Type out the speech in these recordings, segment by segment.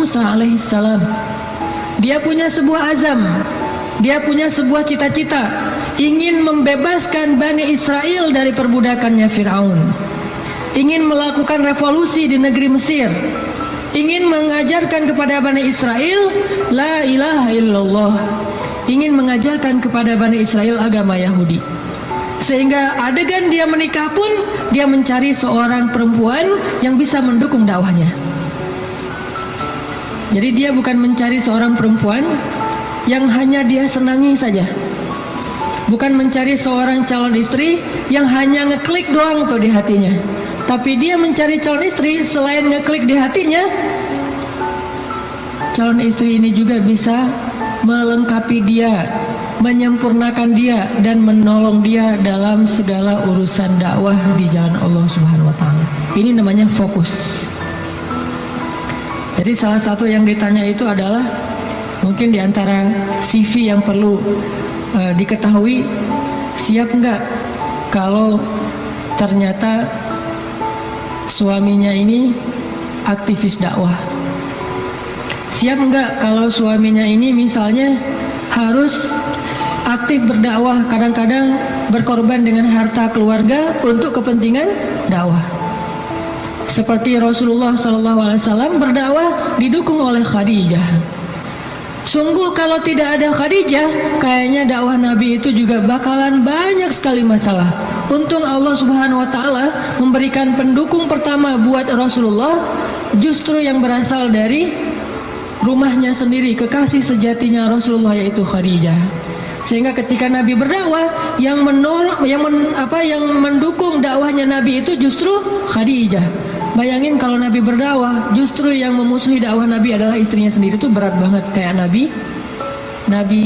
Musa alaihissalam. Dia punya sebuah azam, dia punya sebuah cita-cita, ingin membebaskan Bani Israel dari perbudakannya Fir'aun, ingin melakukan revolusi di negeri Mesir, ingin mengajarkan kepada Bani Israel la ilaha illallah, ingin mengajarkan kepada Bani Israel agama Yahudi. Sehingga adegan dia menikah pun dia mencari seorang perempuan yang bisa mendukung dakwahnya. Jadi dia bukan mencari seorang perempuan yang hanya dia senangi saja, bukan mencari seorang calon istri yang hanya ngeklik doang tuh di hatinya, tapi dia mencari calon istri selain ngeklik di hatinya, calon istri ini juga bisa melengkapi dia, menyempurnakan dia, dan menolong dia dalam segala urusan dakwah di jalan Allah Subhanahu wa Ta'ala. Ini namanya fokus. Jadi salah satu yang ditanya itu adalah mungkin diantara CV yang perlu diketahui, siap nggak kalau ternyata suaminya ini aktivis dakwah? Siap nggak kalau suaminya ini misalnya harus aktif berdakwah, kadang-kadang berkorban dengan harta keluarga untuk kepentingan dakwah? Seperti Rasulullah SAW berdakwah didukung oleh Khadijah. Sungguh kalau tidak ada Khadijah, kayaknya dakwah Nabi itu juga bakalan banyak sekali masalah. Untung Allah Subhanahu wa Ta'ala memberikan pendukung pertama buat Rasulullah justru yang berasal dari rumahnya sendiri, kekasih sejatinya Rasulullah, yaitu Khadijah. Sehingga ketika Nabi berdakwah, yang mendukung dakwahnya Nabi itu justru Khadijah. Bayangin kalau Nabi berdakwah, justru yang memusuhi dakwah Nabi adalah istrinya sendiri, itu berat banget. Kayak Nabi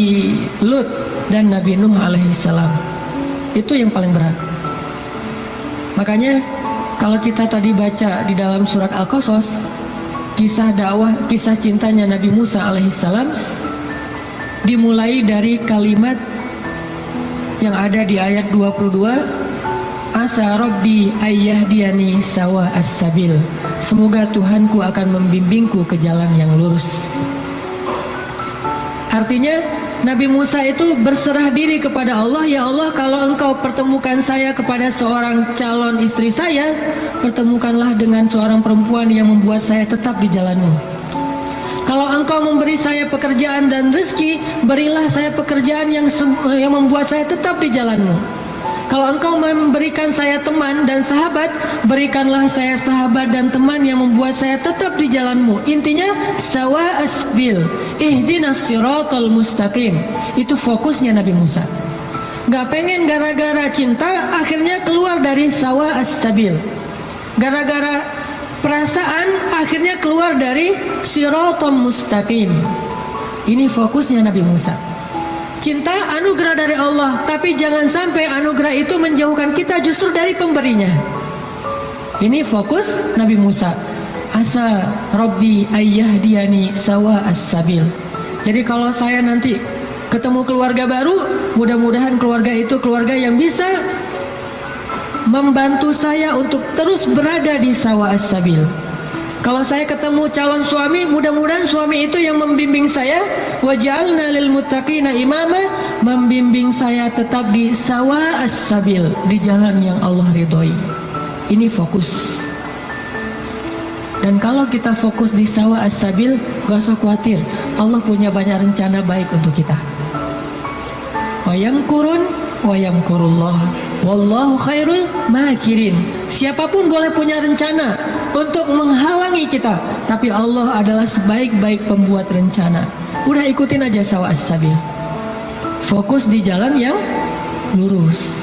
Lut dan Nabi Nuh alaihissalam, itu yang paling berat. Makanya kalau kita tadi baca di dalam surat Al-Qasas, kisah dakwah, kisah cintanya Nabi Musa alaihissalam dimulai dari kalimat yang ada di ayat 22, Asa Rabbi ayyahdiyani sawa as-sabil. Semoga Tuhanku akan membimbingku ke jalan yang lurus. Artinya Nabi Musa itu berserah diri kepada Allah. Ya Allah, kalau engkau pertemukan saya kepada seorang calon istri saya, pertemukanlah dengan seorang perempuan yang membuat saya tetap di jalanmu. Kalau engkau memberi saya pekerjaan dan rezeki, berilah saya pekerjaan yang membuat saya tetap di jalanmu. Kalau engkau memberikan saya teman dan sahabat, berikanlah saya sahabat dan teman yang membuat saya tetap di jalanmu. Intinya sawa asbil, ihdinas siratal mustaqim. Itu fokusnya Nabi Musa. Gak pengen gara-gara cinta akhirnya keluar dari sawa as-sabil, gara-gara perasaan akhirnya keluar dari siratal mustaqim. Ini fokusnya Nabi Musa. Cinta anugerah dari Allah, tapi jangan sampai anugerah itu menjauhkan kita justru dari pemberinya. Ini fokus Nabi Musa. Asa Rabbi ayyahdiyani sawa as-sabil. Jadi kalau saya nanti ketemu keluarga baru, mudah-mudahan keluarga itu keluarga yang bisa membantu saya untuk terus berada di sawa as-sabil. Kalau saya ketemu calon suami, mudah-mudahan suami itu yang membimbing saya, waj'alna lil muttaqina imama, membimbing saya tetap di sawa as-sabil, di jalan yang Allah ridhoi. Ini fokus. Dan kalau kita fokus di sawa as-sabil, gak usah khawatir, Allah punya banyak rencana baik untuk kita. Wa yamkurun wa yamkurullah, wallahu khairul makirin. Siapapun boleh punya rencana untuk menghalangi kita, tapi Allah adalah sebaik-baik pembuat rencana. Udah ikutin aja sawa as-sabil, fokus di jalan yang lurus.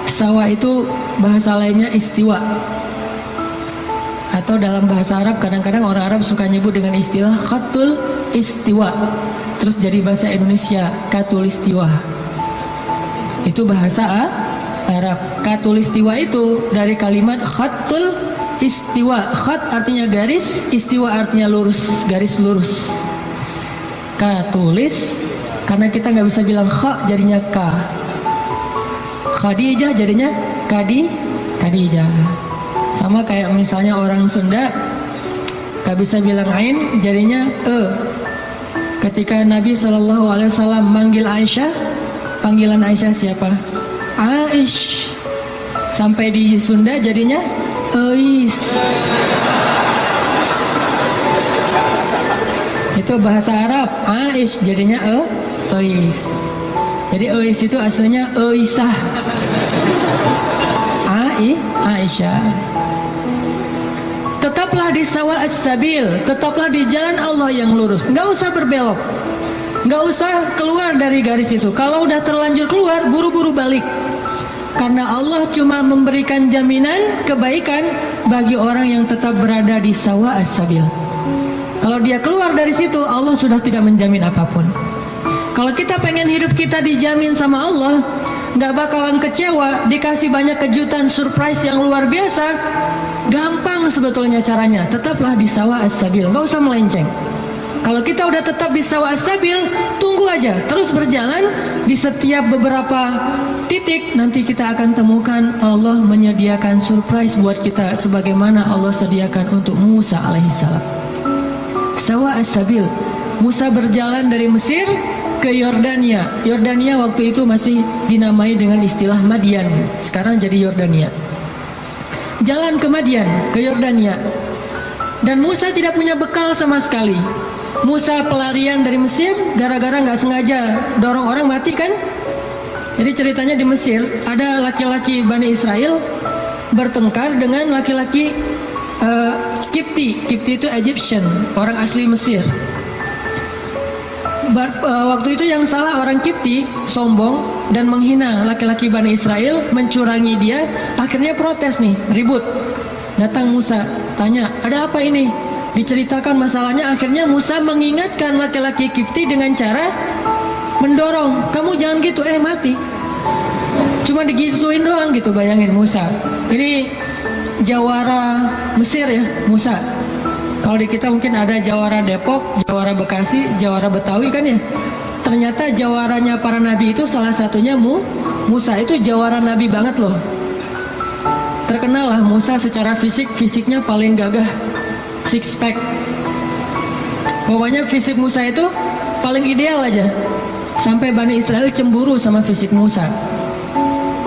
Sawa itu bahasa lainnya istiwa, atau dalam bahasa Arab kadang-kadang orang Arab suka nyebut dengan istilah khatul istiwa, terus jadi bahasa Indonesia katulistiwa. Itu bahasa Arab. Katulistiwa itu dari kalimat khatul istiwa. Khat artinya garis, istiwa artinya lurus, garis lurus. Katulis, karena kita nggak bisa bilang kha jadinya ka. Khadijah jadinya Khadijah. Sama kayak misalnya orang Sunda Gak bisa bilang ain, jadinya Ketika Nabi SAW manggil Aisyah, panggilan Aisyah siapa? Aish. Sampai di Sunda jadinya Eis. Itu bahasa Arab. Aish jadinya Eis. Jadi Eis itu aslinya Eisah. Aisyah. Tetaplah di sawa as-sabil, tetaplah di jalan Allah yang lurus. Nggak usah berbelok, nggak usah keluar dari garis itu. Kalau udah terlanjur keluar, buru-buru balik. Karena Allah cuma memberikan jaminan kebaikan bagi orang yang tetap berada di sawa as-sabil. Kalau dia keluar dari situ, Allah sudah tidak menjamin apapun. Kalau kita pengen hidup kita dijamin sama Allah, nggak bakalan kecewa, dikasih banyak kejutan, surprise yang luar biasa. Gampang sebetulnya caranya. Tetaplah di sawa as-sabil, nggak usah melenceng. Kalau kita udah tetap di sawa as-sabil, tunggu aja, terus berjalan. Di setiap beberapa titik nanti kita akan temukan Allah menyediakan surprise buat kita, sebagaimana Allah sediakan untuk Musa alaihissalam. Sawa as-sabil. Musa berjalan dari Mesir ke Yordania. Yordania waktu itu masih dinamai dengan istilah Madian, sekarang jadi Yordania. Jalan ke Madian, ke Yordania. Dan Musa tidak punya bekal sama sekali. Musa pelarian dari Mesir gara-gara nggak sengaja dorong orang mati kan. Jadi ceritanya di Mesir ada laki-laki Bani Israel bertengkar dengan laki-laki Kipti. Kipti itu Egyptian, orang asli Mesir. Waktu itu yang salah orang Kipti, sombong dan menghina laki-laki Bani Israel, mencurangi dia. Akhirnya protes nih, ribut. Datang Musa, tanya, ada apa ini? Diceritakan masalahnya. Akhirnya Musa mengingatkan laki-laki Kipti dengan cara mendorong, kamu jangan gitu, mati. Cuma digituin doang gitu, bayangin Musa. Ini jawara Mesir ya, Musa. Kalau di kita mungkin ada jawara Depok, jawara Bekasi, jawara Betawi kan ya. Ternyata jawaranya para nabi itu salah satunya Musa. Itu jawara nabi banget loh. Terkenal lah Musa secara fisiknya paling gagah, six pack. Pokoknya fisik Musa itu paling ideal aja. Sampai Bani Israel cemburu sama fisik Musa.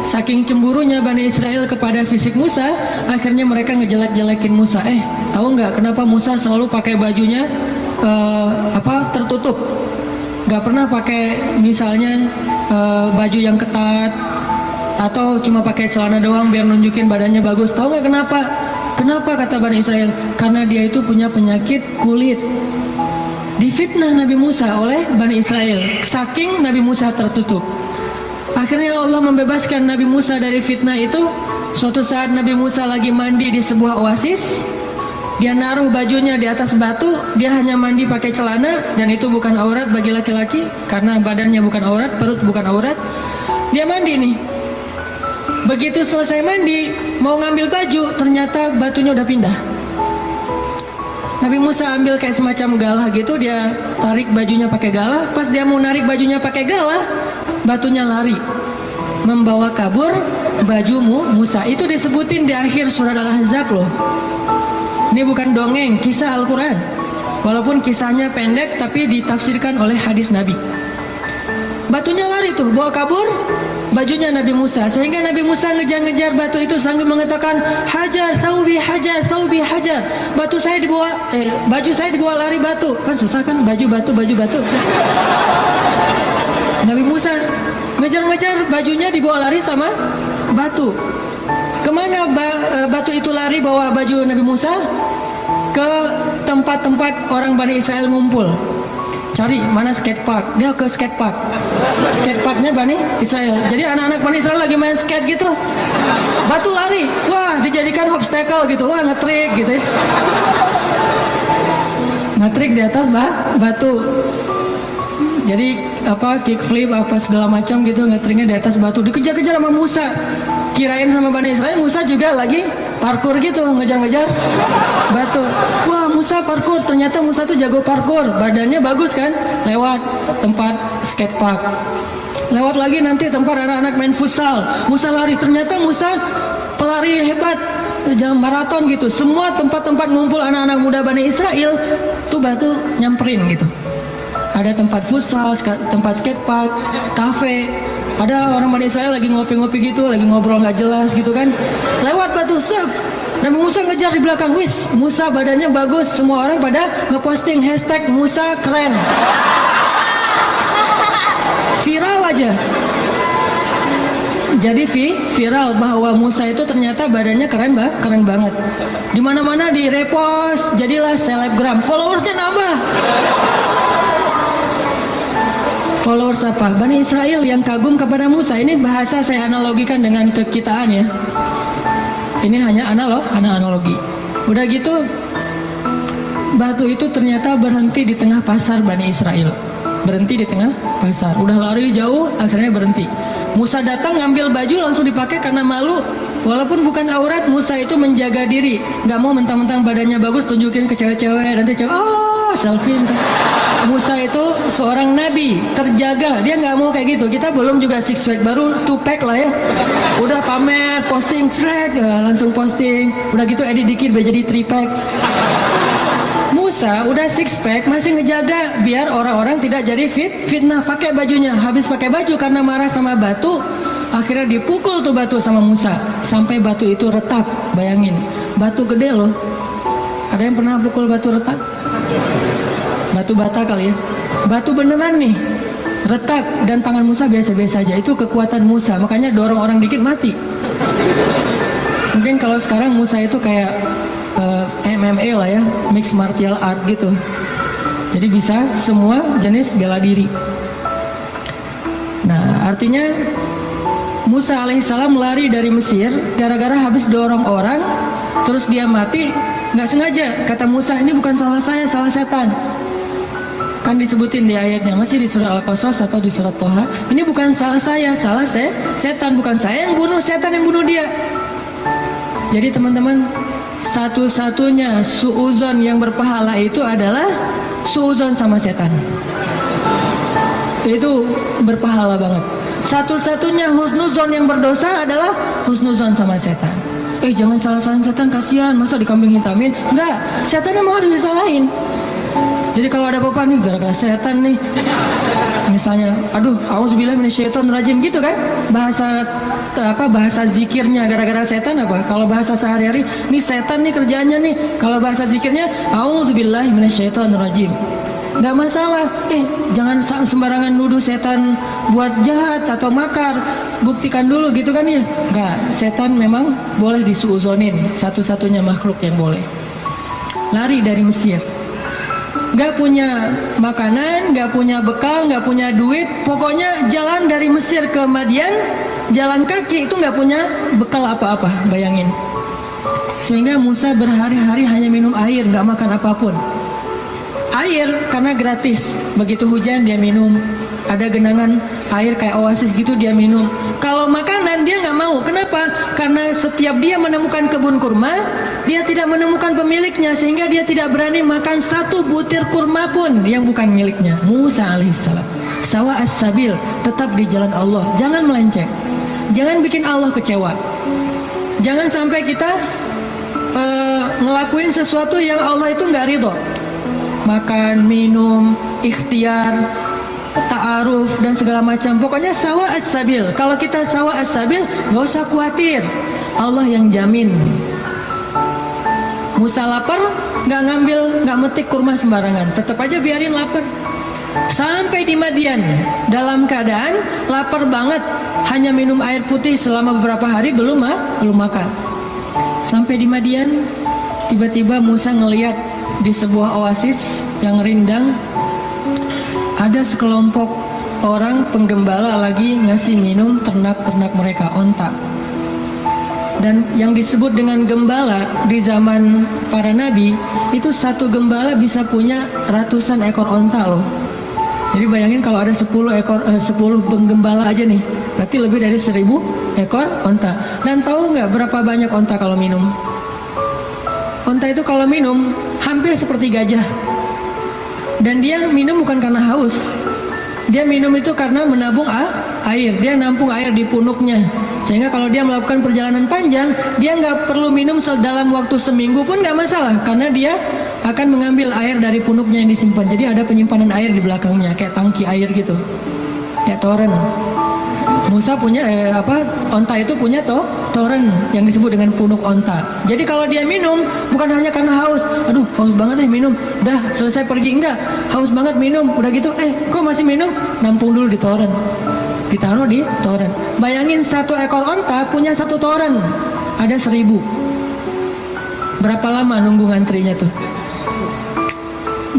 Saking cemburunya Bani Israel kepada fisik Musa, akhirnya mereka ngejelek-jelekin Musa. Tahu nggak kenapa Musa selalu pakai bajunya tertutup? Nggak pernah pakai misalnya baju yang ketat atau cuma pakai celana doang biar nunjukin badannya bagus. Tahu nggak kenapa? Kenapa kata Bani Israel? Karena dia itu punya penyakit kulit. Difitnah Nabi Musa oleh Bani Israel. Saking Nabi Musa tertutup. Akhirnya Allah membebaskan Nabi Musa dari fitnah itu. Suatu saat Nabi Musa lagi mandi di sebuah oasis. Dia naruh bajunya di atas batu. Dia hanya mandi pakai celana. Dan itu bukan aurat bagi laki-laki. Karena badannya bukan aurat, perut bukan aurat. Dia mandi nih. Begitu selesai mandi, mau ngambil baju, ternyata batunya udah pindah. Nabi Musa ambil kayak semacam galah gitu. Dia tarik bajunya pakai galah. Pas dia mau narik bajunya pakai galah, batunya lari, membawa kabur bajumu Musa. Itu disebutin di akhir surat Al-Ahzab loh. Ini bukan dongeng, kisah Al-Quran. Walaupun kisahnya pendek, tapi ditafsirkan oleh hadis Nabi. Batunya lari tuh, bawa kabur bajunya Nabi Musa. Sehingga Nabi Musa ngejar-ngejar batu itu sambil mengatakan, hajar, thawbi, hajar, thawbi, hajar. Batu saya dibawa, baju saya dibawa lari batu. Kan susah kan, baju batu, baju batu. Nabi Musa ngejar-ngejar, bajunya dibawa lari sama batu. Kemana batu itu lari bawa baju Nabi Musa? Ke tempat-tempat orang Bani Israel ngumpul. Cari mana skatepark, dia ke skatepark. Skateparknya Bani Israel. Jadi anak-anak Bani Israel lagi main skate gitu. Batu lari, wah dijadikan obstacle gitu, wah ngetrik gitu ya. Ngetrik di atas batu. Jadi kickflip apa segala macam gitu, ngetriknya di atas batu. Dikejar-kejar sama Musa. Kirain sama Bani Israel Musa juga lagi parkur gitu, ngejar-ngejar batu. Wah Musa parkur, ternyata Musa tuh jago parkur, badannya bagus kan. Lewat tempat skatepark, lewat lagi nanti tempat anak-anak main futsal. Musa lari, ternyata Musa pelari hebat, jam maraton gitu. Semua tempat-tempat ngumpul anak-anak muda Bani Israel tuh batu nyamperin gitu. Ada tempat futsal, tempat skatepark, kafe. Ada orang Bani Israel lagi ngopi-ngopi gitu, lagi ngobrol nggak jelas gitu kan. Lewat batu, sep. Nabi Musa ngejar di belakang. Wis, Musa badannya bagus. Semua orang pada ngeposting hashtag Musa keren. Viral aja. Jadi viral bahwa Musa itu ternyata badannya keren banget. Di mana-mana di repost, jadilah selebgram. Followersnya nambah. Followers apa? Bani Israel yang kagum kepada Musa. Ini bahasa saya analogikan dengan kekitaan ya. Ini hanya analogi. Udah gitu, batu itu ternyata berhenti di tengah pasar Bani Israel. Berhenti di tengah pasar. Udah lari jauh, akhirnya berhenti. Musa datang ngambil baju langsung dipakai karena malu. Walaupun bukan aurat, Musa itu menjaga diri. Gak mau mentang-mentang badannya bagus tunjukin ke cewek-cewek. Nanti cewek, selfie. Musa itu seorang nabi, terjaga. Dia nggak mau kayak gitu. Kita belum juga six pack, baru two pack lah ya. Udah pamer, posting shrek, langsung posting. Udah gitu edit dikit biar jadi three packs. Musa udah six pack masih ngejaga biar orang-orang tidak jadi fitnah. Pakai bajunya, habis pakai baju karena marah sama batu, akhirnya dipukul tuh batu sama Musa sampai batu itu retak. Bayangin, batu gede loh. Ada yang pernah pukul batu retak? Batu bata kali ya. Batu beneran nih, retak, dan tangan Musa biasa-biasa aja. Itu kekuatan Musa, makanya dorong orang dikit mati. Mungkin kalau sekarang Musa itu kayak MMA lah ya, mixed martial art gitu. Jadi bisa semua jenis bela diri. Nah, artinya Musa alaihissalam lari dari Mesir gara-gara habis dorong orang, terus dia mati. Nggak sengaja, kata Musa, ini bukan salah saya, salah setan. Kan disebutin di ayatnya, masih di surah Al-Qasas atau di surat Toha. Ini bukan salah saya, salah setan. Bukan saya yang bunuh, setan yang bunuh dia. Jadi teman-teman, satu-satunya suuzon yang berpahala itu adalah suuzon sama setan. Itu berpahala banget. Satu-satunya husnuzon yang berdosa adalah husnuzon sama setan. Jangan salah-salahin setan, kasihan, masa dikambing hitamin? Enggak, setan memang harus disalahin. Jadi kalau ada apa-apa nih gara-gara setan nih, misalnya, aduh, auzubillahi minasyaitonirrajim gitu kan, bahasa zikirnya gara-gara setan apa? Kalau bahasa sehari-hari, nih setan nih kerjaannya nih. Kalau bahasa zikirnya, auzubillahi minasyaitonirrajim. Nggak masalah, jangan sembarangan nuduh setan buat jahat atau makar. Buktikan dulu gitu kan ya. Nggak, setan memang boleh disuuzonin, satu-satunya makhluk yang boleh. Lari dari Mesir. Gak punya makanan, gak punya bekal, gak punya duit. Pokoknya jalan dari Mesir ke Madian, jalan kaki itu gak punya bekal apa-apa. Bayangin. Sehingga Musa berhari-hari hanya minum air, gak makan apapun. Air karena gratis. Begitu hujan dia minum. Ada genangan air kayak oasis gitu dia minum. Kalau makanan dia nggak mau. Kenapa? Karena setiap dia menemukan kebun kurma, dia tidak menemukan pemiliknya, sehingga dia tidak berani makan satu butir kurma pun yang bukan miliknya. Musa alaihissalam sawa as-sabil, tetap di jalan Allah, jangan melenceng, jangan bikin Allah kecewa. Jangan sampai kita ngelakuin sesuatu yang Allah itu nggak ridho. Makan, minum, ikhtiar, ta'aruf dan segala macam. Pokoknya sawa as-sabil. Kalau kita sawa as-sabil, gak usah khawatir, Allah yang jamin. Musa lapar, gak ngambil, gak metik kurma sembarangan, tetap aja biarin lapar. Sampai di Madian, dalam keadaan lapar banget, hanya minum air putih selama beberapa hari, belum makan. Sampai di Madian, tiba-tiba Musa ngelihat di sebuah oasis yang rindang, ada sekelompok orang penggembala lagi ngasih minum ternak-ternak mereka, onta. Dan yang disebut dengan gembala di zaman para nabi, itu satu gembala bisa punya ratusan ekor onta loh. Jadi bayangin kalau ada 10 penggembala aja nih, berarti lebih dari 1000 ekor onta. Dan tahu nggak berapa banyak onta kalau minum? Onta itu kalau minum hampir seperti gajah. Dan dia minum bukan karena haus. Dia minum itu karena menabung Air. Dia nampung air di punuknya. Sehingga kalau dia melakukan perjalanan panjang, dia nggak perlu minum dalam waktu seminggu pun nggak masalah, karena dia akan mengambil air dari punuknya yang disimpan. Jadi ada penyimpanan air di belakangnya, kayak tangki air gitu, kayak toren. Musa punya onta itu punya toren yang disebut dengan punuk onta. Jadi kalau dia minum bukan hanya karena haus, aduh haus banget minum, udah selesai pergi, enggak, haus banget minum, udah gitu kok masih minum, nampung dulu di toren, ditaruh di toren. Bayangin satu ekor onta punya satu toren, ada 1000. Berapa lama nunggu ngantrinya tuh?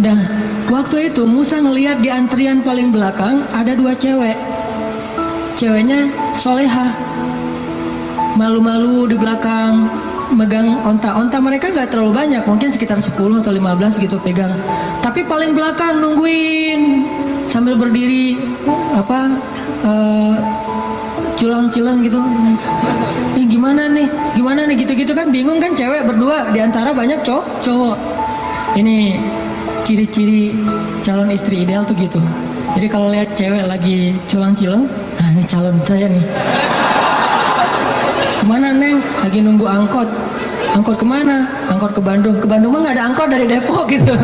Dah, waktu itu Musa ngelihat di antrian paling belakang ada 2 cewek. Ceweknya solehah, malu-malu di belakang, megang onta. Onta mereka nggak terlalu banyak, mungkin sekitar 10 atau 15 gitu pegang. Tapi paling belakang nungguin sambil berdiri culang-cilang gitu. Ini gimana nih gitu-gitu kan, bingung kan, cewek berdua di antara banyak cowok. Ini ciri-ciri calon istri ideal tuh gitu. Jadi kalau lihat cewek lagi culang-cilang, nah ini calon saya nih. Kemana neng? Lagi nunggu angkot. Angkot kemana? Angkot ke Bandung. Ke Bandung mah nggak ada angkot dari Depok gitu.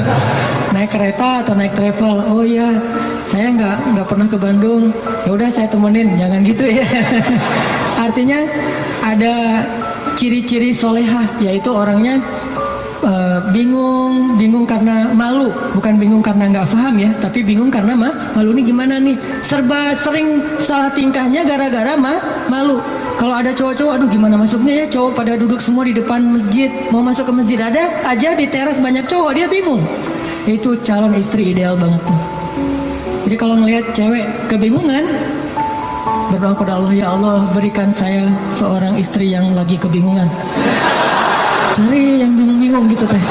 Naik kereta atau naik travel. Oh iya, saya nggak pernah ke Bandung. Ya udah saya temenin, jangan gitu ya. Artinya ada ciri-ciri solehah, yaitu orangnya bingung karena malu, bukan bingung karena nggak paham ya, tapi bingung karena malu. Nih gimana nih, serba sering salah tingkahnya gara-gara malu. Kalau ada cowok-cowok, aduh gimana masuknya ya, cowok pada duduk semua di depan masjid, mau masuk ke masjid ada aja di teras banyak cowok, dia bingung. Itu calon istri ideal banget tuh. Jadi kalau ngelihat cewek kebingungan, berdoa kepada Allah, ya Allah berikan saya seorang istri yang lagi kebingungan. Cari yang bingung-bingung gitu teh.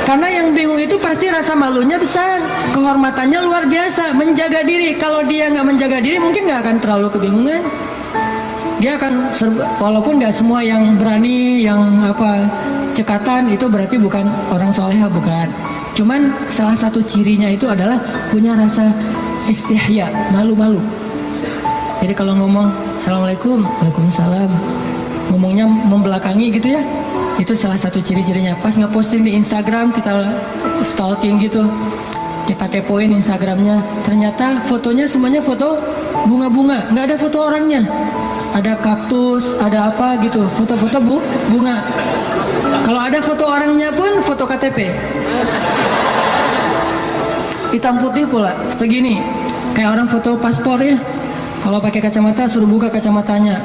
Karena yang bingung itu pasti rasa malunya besar, kehormatannya luar biasa, menjaga diri. Kalau dia nggak menjaga diri mungkin nggak akan terlalu kebingungan. Dia akan, walaupun nggak semua yang berani, yang cekatan itu berarti bukan orang soleha, bukan. Cuman salah satu cirinya itu adalah punya rasa istihya, malu-malu. Jadi kalau ngomong Assalamualaikum, Waalaikumsalam, ngomongnya membelakangi gitu ya. Itu salah satu ciri-cirinya. Pas ngeposting di Instagram, kita stalking gitu, kita kepoin Instagramnya, ternyata fotonya semuanya foto bunga-bunga, nggak ada foto orangnya. Ada kaktus, ada apa gitu, foto-foto bunga. Kalau ada foto orangnya pun foto KTP, hitam putih pula, segini, kayak orang foto paspor ya. Kalau pakai kacamata suruh buka kacamatanya,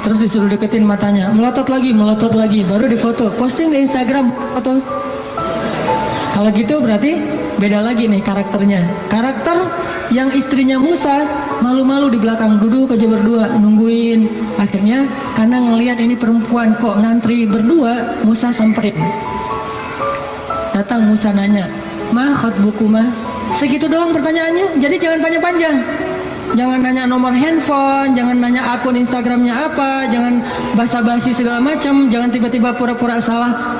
terus disuruh deketin matanya, melotot lagi, baru difoto, posting di Instagram foto. Kalau gitu berarti beda lagi nih karakternya. Karakter yang istrinya Musa malu-malu di belakang, duduk aja berdua nungguin. Akhirnya karena ngelihat ini perempuan kok ngantri berdua, Musa samperin. Datang Musa nanya, "Ma khatbukuma?" Segitu doang pertanyaannya. Jadi jangan panjang-panjang. Jangan nanya nomor handphone, jangan nanya akun Instagramnya apa, jangan basa-basi segala macam, jangan tiba-tiba pura-pura salah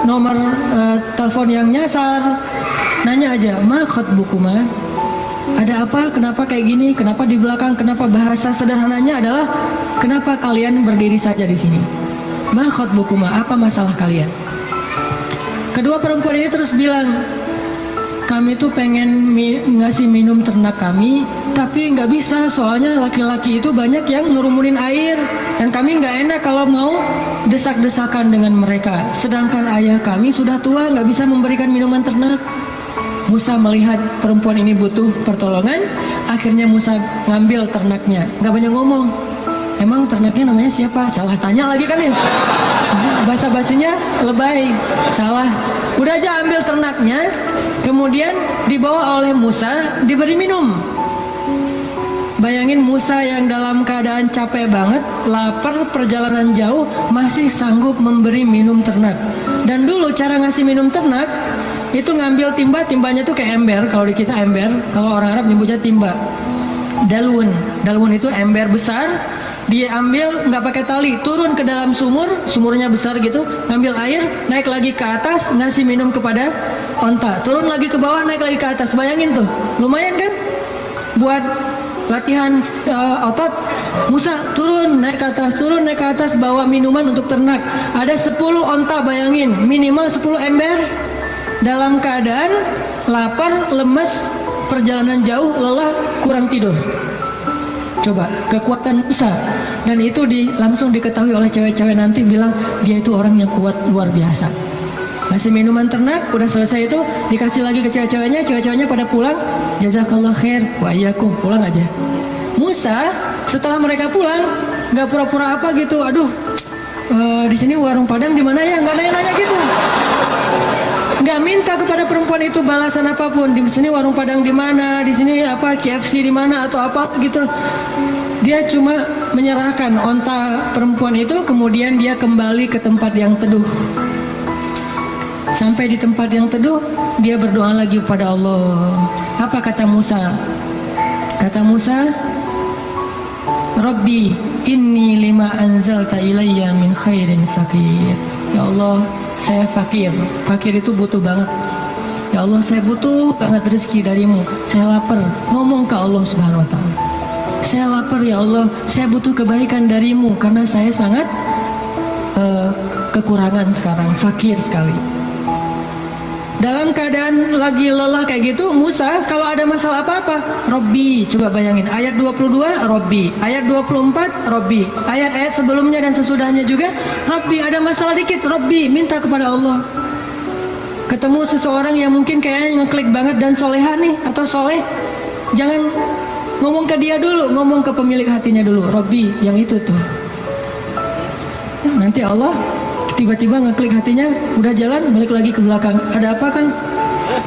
nomor telepon yang nyasar. Nanya aja, "Ma khatbukuma?" Ada apa? Kenapa kayak gini? Kenapa di belakang? Kenapa? Bahasa sederhananya adalah kenapa kalian berdiri saja di sini? Ma khatbukuma? Apa masalah kalian? Kedua perempuan ini terus bilang, kami tuh pengen ngasih minum ternak kami, tapi nggak bisa, soalnya laki-laki itu banyak yang ngerumunin air, dan kami nggak enak kalau mau desak-desakan dengan mereka. Sedangkan ayah kami sudah tua, nggak bisa memberikan minuman ternak. Musa melihat perempuan ini butuh pertolongan, akhirnya Musa ngambil ternaknya. Nggak banyak ngomong. Emang ternaknya namanya siapa? Salah tanya lagi kan ya? Basa-basinya lebay, salah. Udah aja ambil ternaknya, kemudian dibawa oleh Musa, diberi minum. Bayangin Musa yang dalam keadaan capek banget, lapar, perjalanan jauh, masih sanggup memberi minum ternak. Dan dulu cara ngasih minum ternak, itu ngambil timba, timbanya tuh kayak ember. Kalau di kita ember, kalau orang Arab nyebutnya timba. Dalwun itu ember besar, dia ambil nggak pakai tali, turun ke dalam sumur, sumurnya besar gitu, ngambil air, naik lagi ke atas, ngasih minum kepada onta, turun lagi ke bawah, naik lagi ke atas. Bayangin tuh, lumayan kan buat latihan otot. Musa turun naik ke atas bawa minuman untuk ternak. Ada 10 onta, bayangin, minimal 10 ember. Dalam keadaan lapar, lemes, perjalanan jauh, lelah, kurang tidur. Coba kekuatan Musa. Dan itu langsung diketahui oleh cewek-cewek nanti, bilang dia itu orang yang kuat luar biasa. Kasih minuman ternak, udah selesai itu dikasih lagi ke cewek-ceweknya pada pulang. Jazakallah khair wa iyyakum, pulang aja. Musa setelah mereka pulang nggak pura-pura apa gitu, aduh di sini warung Padang di mana ya, nggak nanya-nanya gitu. Nggak minta kepada perempuan itu balasan apapun. Di sini warung Padang di mana, di sini apa KFC di mana atau apa gitu. Dia cuma menyerahkan onta perempuan itu, kemudian dia kembali ke tempat yang teduh. Sampai di tempat yang teduh, dia berdoa lagi kepada Allah. Apa kata Musa? Kata Musa, Rabbi inni lima anzalta ilayya min khairin fakir. Ya Allah, saya fakir. Fakir itu butuh banget. Ya Allah, saya butuh banget rezeki darimu. Saya lapar. Ngomong ke Allah Subhanahu wa ta'ala. Saya lapar ya Allah, saya butuh kebaikan darimu karena saya sangat kekurangan sekarang, fakir sekali. Dalam keadaan lagi lelah kayak gitu, Musa kalau ada masalah apa-apa, Robbi, coba bayangin, ayat 22, Robbi, ayat 24, Robbi, ayat-ayat sebelumnya dan sesudahnya juga, Robbi, ada masalah dikit, Robbi, minta kepada Allah. Ketemu seseorang yang mungkin kayaknya ngeklik banget dan soleha nih, atau soleh, jangan ngomong ke dia dulu, ngomong ke pemilik hatinya dulu, Robbi, yang itu tuh. Nanti Allah tiba-tiba ngeklik hatinya, udah jalan, balik lagi ke belakang. Ada apa Kang?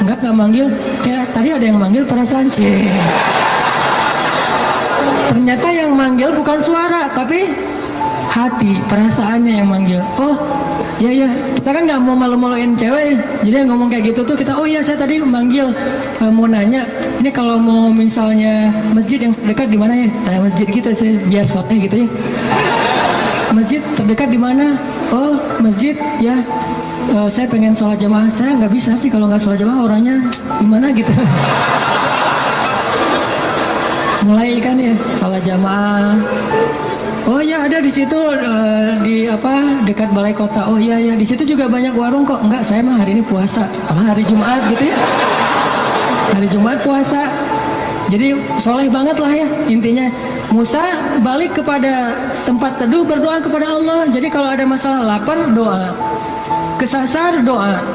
Enggak manggil. Kayak tadi ada yang manggil perasaan. Ternyata yang manggil bukan suara, tapi hati, perasaannya yang manggil. Oh, ya, kita kan nggak mau malu-maluin cewek. Jadi yang ngomong kayak gitu tuh kita, oh iya saya tadi manggil, mau nanya, ini kalau mau misalnya masjid yang dekat di mana ya? Tanya masjid gitu sih, biar soteh gitu ya. Masjid terdekat di mana? Oh, masjid ya. Saya pengen sholat jamaah. Saya nggak bisa sih kalau nggak sholat jamaah, orangnya gimana gitu. Mulai kan ya sholat jamaah. Oh ya, ada di situ di apa dekat balai kota. Oh iya di situ juga banyak warung kok. Enggak, saya mah hari ini puasa. Karena hari Jumat gitu ya. Hari Jumat puasa. Jadi soleh banget lah ya intinya. Musa balik kepada tempat teduh, berdoa kepada Allah. Jadi kalau ada masalah lapar, doa. Kesasar, doa.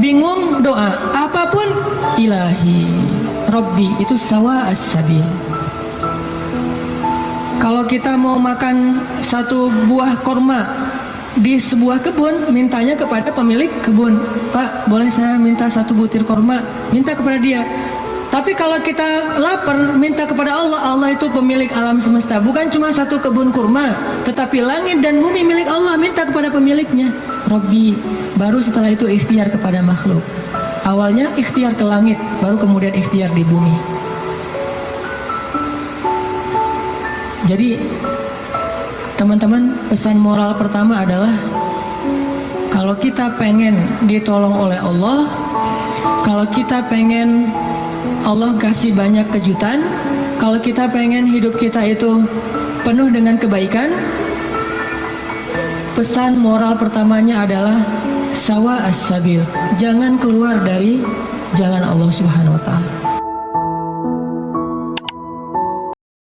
Bingung, doa. Apapun, ilahi Rabbi, itu sawa as-sabil. Kalau kita mau makan satu buah korma di sebuah kebun, mintanya kepada pemilik kebun. Pak, boleh saya minta satu butir korma? Minta kepada dia. Tapi kalau kita lapar, minta kepada Allah. Allah itu pemilik alam semesta. Bukan cuma satu kebun kurma, tetapi langit dan bumi milik Allah. Minta kepada pemiliknya, Rabbi. Baru setelah itu ikhtiar kepada makhluk. Awalnya ikhtiar ke langit, baru kemudian ikhtiar di bumi. Jadi teman-teman, pesan moral pertama adalah kalau kita pengen ditolong oleh Allah, kalau kita pengen Allah kasih banyak kejutan, kalau kita pengen hidup kita itu penuh dengan kebaikan, pesan moral pertamanya adalah sawa as-sabil. Jangan keluar dari jalan Allah Subhanahu wa ta'ala.